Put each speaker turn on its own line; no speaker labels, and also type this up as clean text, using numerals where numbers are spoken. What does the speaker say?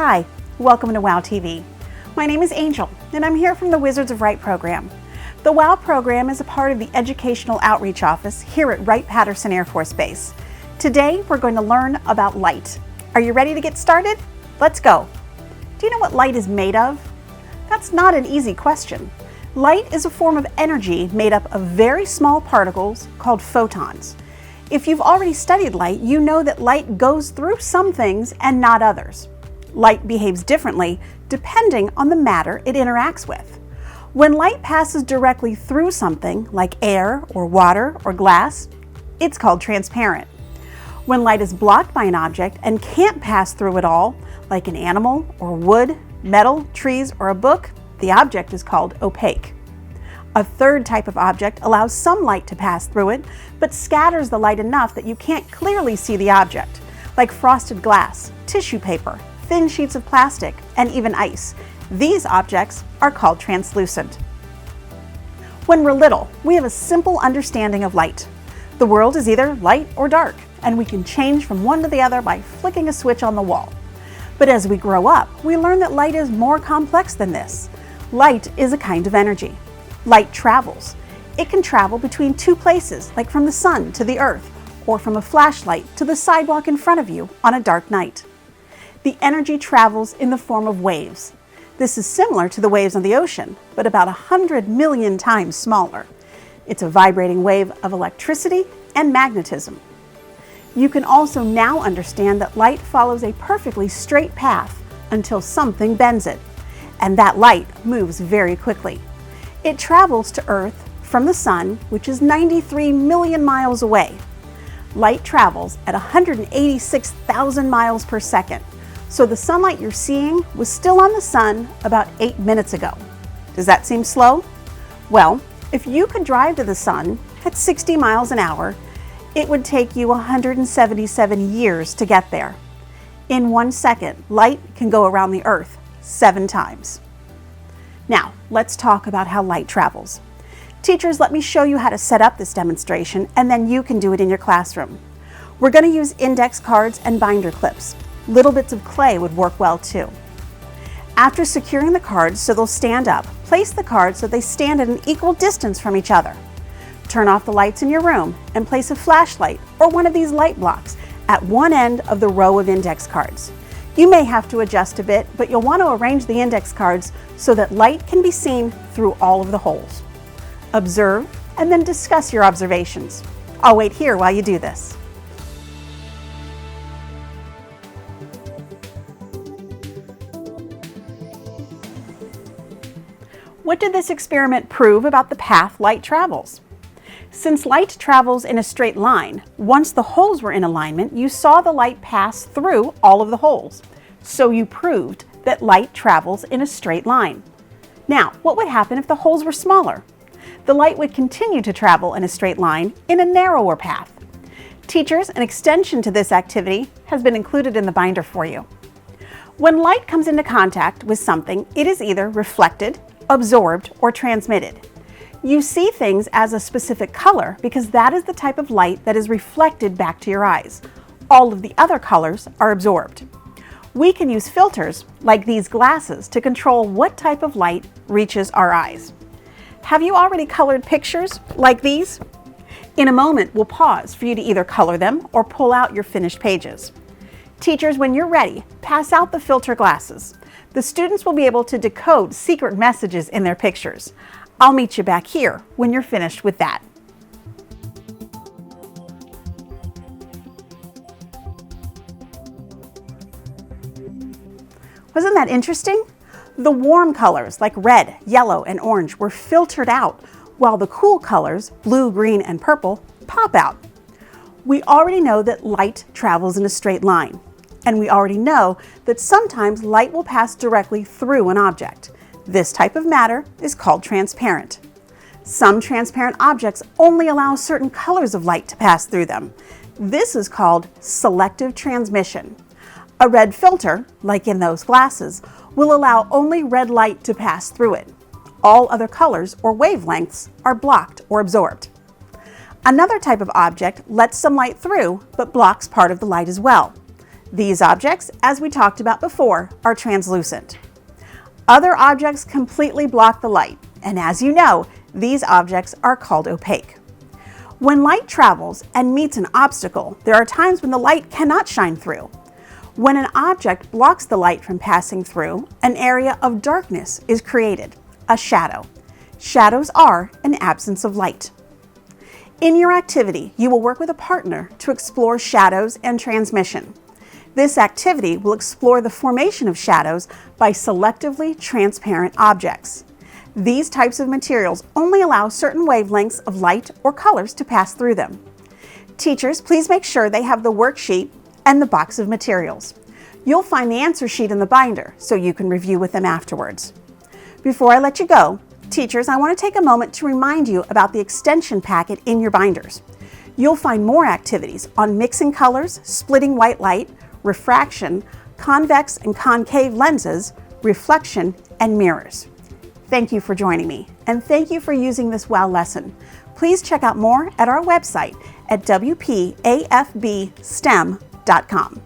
Hi, welcome to WOW TV. My name is Angel, and I'm here from the Wizards of Wright program. The WOW program is a part of the Educational Outreach Office here at Wright-Patterson Air Force Base. Today, we're going to learn about light. Are you ready to get started? Let's go. Do you know what light is made of? That's not an easy question. Light is a form of energy made up of very small particles called photons. If you've already studied light, you know that light goes through some things and not others. Light behaves differently depending on the matter it interacts with. When light passes directly through something like air or water or glass, it's called transparent. When light is blocked by an object and can't pass through it all, like an animal or wood, metal, trees, or a book, the object is called opaque. A third type of object allows some light to pass through it, but scatters the light enough that you can't clearly see the object, like frosted glass, tissue paper, thin sheets of plastic, and even ice. These objects are called translucent. When we're little, we have a simple understanding of light. The world is either light or dark, and we can change from one to the other by flicking a switch on the wall. But as we grow up, we learn that light is more complex than this. Light is a kind of energy. Light travels. It can travel between two places, like from the sun to the earth, or from a flashlight to the sidewalk in front of you on a dark night. The energy travels in the form of waves. This is similar to the waves on the ocean, but about 100 million times smaller. It's a vibrating wave of electricity and magnetism. You can also now understand that light follows a perfectly straight path until something bends it, and that light moves very quickly. It travels to Earth from the sun, which is 93 million miles away. Light travels at 186,000 miles per second. So the sunlight you're seeing was still on the sun about 8 minutes ago. Does that seem slow? Well, if you could drive to the sun at 60 miles an hour, it would take you 177 years to get there. In 1 second, light can go around the Earth 7 times. Now, let's talk about how light travels. Teachers, let me show you how to set up this demonstration, and then you can do it in your classroom. We're going to use index cards and binder clips. Little bits of clay would work well too. After securing the cards so they'll stand up, place the cards so they stand at an equal distance from each other. Turn off the lights in your room and place a flashlight or one of these light blocks at one end of the row of index cards. You may have to adjust a bit, but you'll want to arrange the index cards so that light can be seen through all of the holes. Observe and then discuss your observations. I'll wait here while you do this. What did this experiment prove about the path light travels? Since light travels in a straight line, once the holes were in alignment, you saw the light pass through all of the holes. So you proved that light travels in a straight line. Now, what would happen if the holes were smaller? The light would continue to travel in a straight line in a narrower path. Teachers, an extension to this activity has been included in the binder for you. When light comes into contact with something, it is either reflected, absorbed, or transmitted. You see things as a specific color because that is the type of light that is reflected back to your eyes. All of the other colors are absorbed. We can use filters, like these glasses, to control what type of light reaches our eyes. Have you already colored pictures like these? In a moment, we'll pause for you to either color them or pull out your finished pages. Teachers, when you're ready, pass out the filter glasses. The students will be able to decode secret messages in their pictures. I'll meet you back here when you're finished with that. Wasn't that interesting? The warm colors like red, yellow, and orange were filtered out, while the cool colors, blue, green, and purple, pop out. We already know that light travels in a straight line. And we already know that sometimes light will pass directly through an object. This type of matter is called transparent. Some transparent objects only allow certain colors of light to pass through them. This is called selective transmission. A red filter, like in those glasses, will allow only red light to pass through it. All other colors or wavelengths are blocked or absorbed. Another type of object lets some light through, but blocks part of the light as well. These objects, as we talked about before, are translucent. Other objects completely block the light, and as you know, these objects are called opaque. When light travels and meets an obstacle, there are times when the light cannot shine through. When an object blocks the light from passing through, an area of darkness is created, a shadow. Shadows are an absence of light. In your activity, you will work with a partner to explore shadows and transmission. This activity will explore the formation of shadows by selectively transparent objects. These types of materials only allow certain wavelengths of light or colors to pass through them. Teachers, please make sure they have the worksheet and the box of materials. You'll find the answer sheet in the binder so you can review with them afterwards. Before I let you go, teachers, I want to take a moment to remind you about the extension packet in your binders. You'll find more activities on mixing colors, splitting white light, refraction, convex and concave lenses, reflection, and mirrors. Thank you for joining me, and thank you for using this WOW lesson. Please check out more at our website at wpafbstem.com.